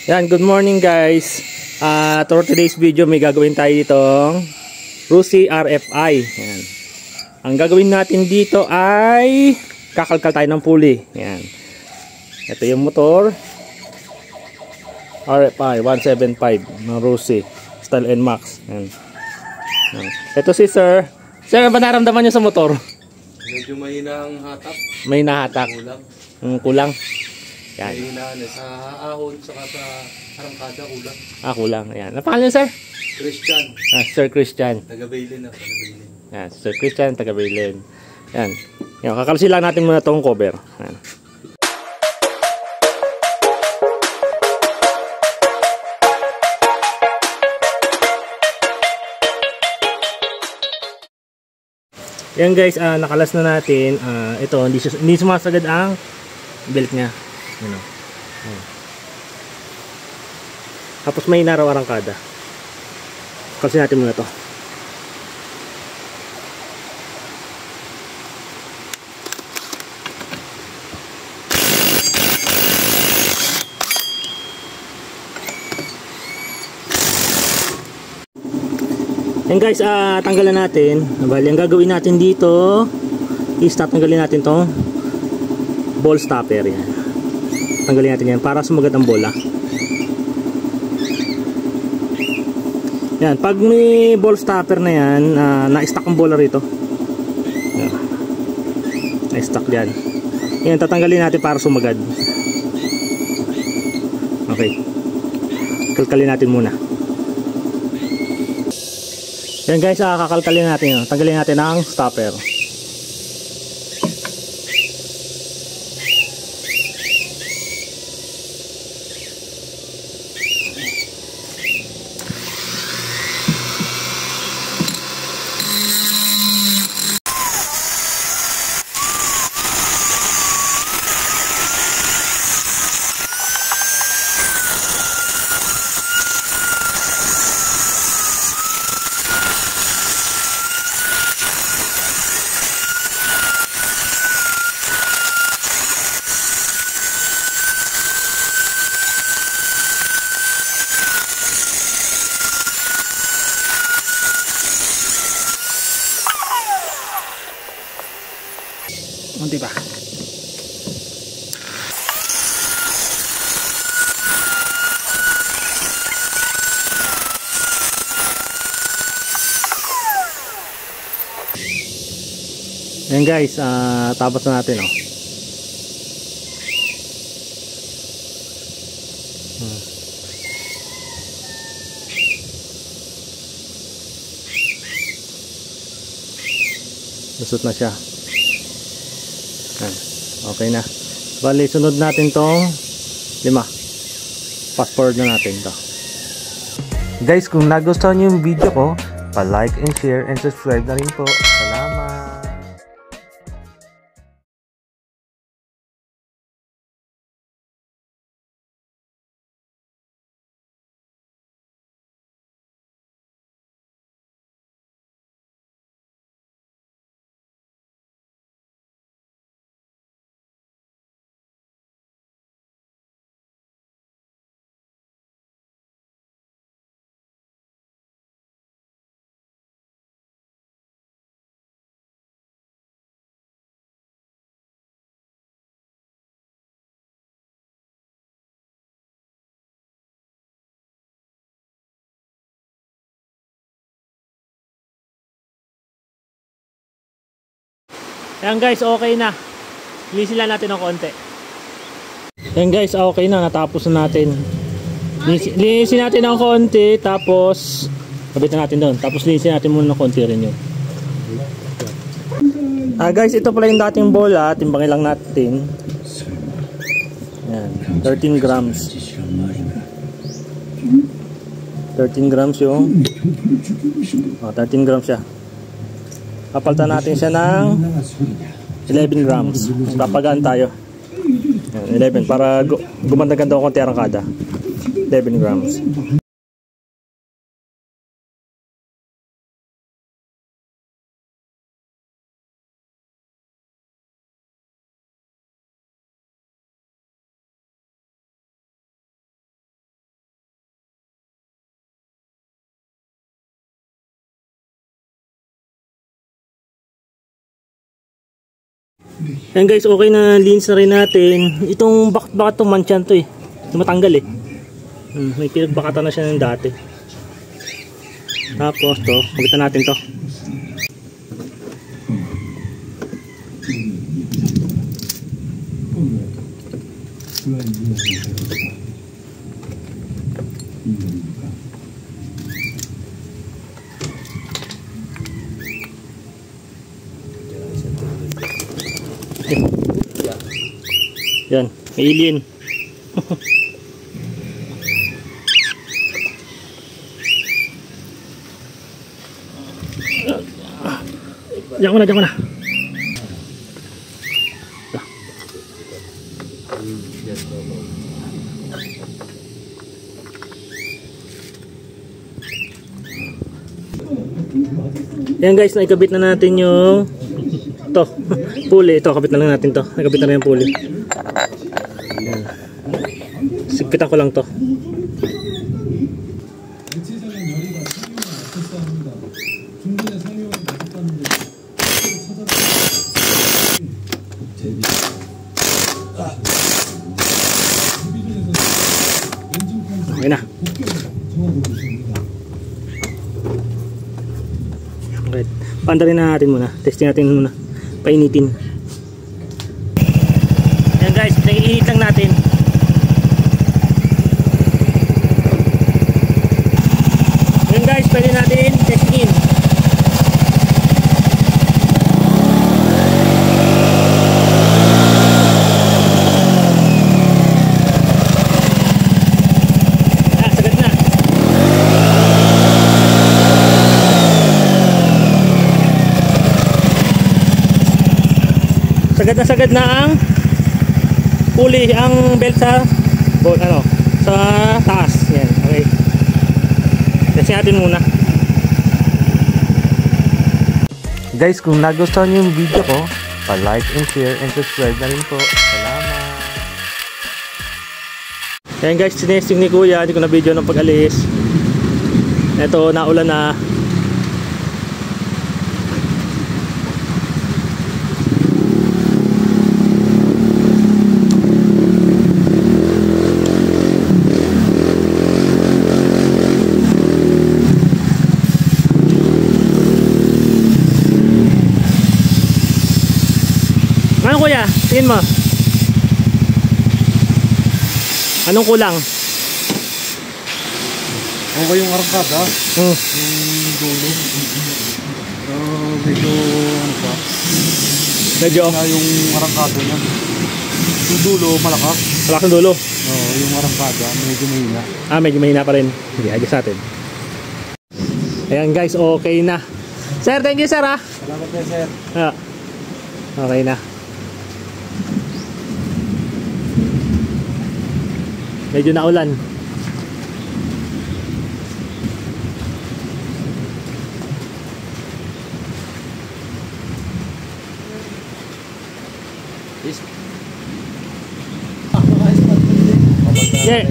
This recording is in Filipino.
Yan, good morning guys. For today's video may gagawin tayo ditong Rusi RFI. Yan. Ang gagawin natin dito ay kakalkal tayo ng pulley. Yan. Ito yung motor RFI 175 ng Rusi Style N Max. Yan. Yan. Ito si Sir. Sir, ano ba naramdaman nyo sa motor? Medyo mahina ang hatak. May nahatak. Kulang. Kulang. Yan. Mahina sa ahon, saka sa arangkada, kulang. Kulang. Yan. Ano pangalan, Sir? Christian. Sir Christian. Taga-Bailin na. Taga-Bailin. Yan, Sir Christian, taga-Bailin. Yan. Yan, kakalsi lang natin muna itong cover. Yan. Yan guys, nakalas na natin. Ito, hindi sumasagad ang belt niya. You know. Tapos may naraw arangkada. Kalsin natin muna to. Yan guys, tanggalan natin. Bali, ang gagawin natin dito is tatanggalin natin tong ball stopper. Yan. Tanggalin natin yan para sumagat ang bola. Yan, pag may ball stopper na yan, na-stuck ang bola rito. Yan. Na-stuck dyan. Yan, tatanggalin natin para sumagad. Okay. Kalkalin natin muna. Yan guys, kakalkalin natin. Tanggalin natin ang stopper. Diba? Yan guys, tapos na natin lusot na siya. Okay na. Bali, sunod natin tong 5. Fast forward na natin to. Guys, kung nagustuhan nyo yung video ko, pa-like and share and subscribe na rin po. Salamat! Ayan guys, okay na. Linisin lang natin ng konti. Ayan guys, okay na. Natapos na natin. Linisin natin ng konti. Tapos kabitan natin doon. Tapos linisin natin muna ng konti rin yun. Guys, ito pala yung dating bola. Timbangin lang natin. Ayan, 13 grams. 13 grams yung 13 grams siya. Papalitan natin siya ng 11 grams. Papagaan tayo. 11 para gumanda-ganda ko konti arangkada. 11 grams. Ayan guys, okay na, linis na rin natin. Itong bakit itong mansyan to eh. Matanggal eh. May pinagbakatan na siya ng dati. Tapos to, kabitan natin to. Yan, may alien. Diyan ko na. Yan guys, naikabit na natin yung to, pulley. Ito, kabit na lang natin to. Nakabit na rin yung pulley. Sigpitan ko lang to. Okay na. Okay. Pandarin na natin muna. Testing natin muna. Painitin. Ayan guys, nag-iinit lang natin. Ayan guys, pwede natin testingin. Sagad na ang pulley, ang belt sa sa taas. Yan, okay. Testing natin muna. Guys, kung nagustuhan niyo yung video ko, pa-like and share and subscribe na rin po. Salamat. Ayan guys, sinesting ni Kuya, hindi ko na video ng pag-alis. Ito, naulan na. Ano kuya? Tingin mo. Anong kulang? Okay yung arangkada. Yung dulo. Medyo ano pa. Medyo? Na yung arangkada niya. Yung dulo malakas. Malakas ang dulo? Yung arangkada medyo mahina. Medyo mahina pa rin. Sige, adjust natin. Ayan guys, okay na. Sir, thank you sir ha. Salamat na sir. Okay na. Medyo naulan. Yeah.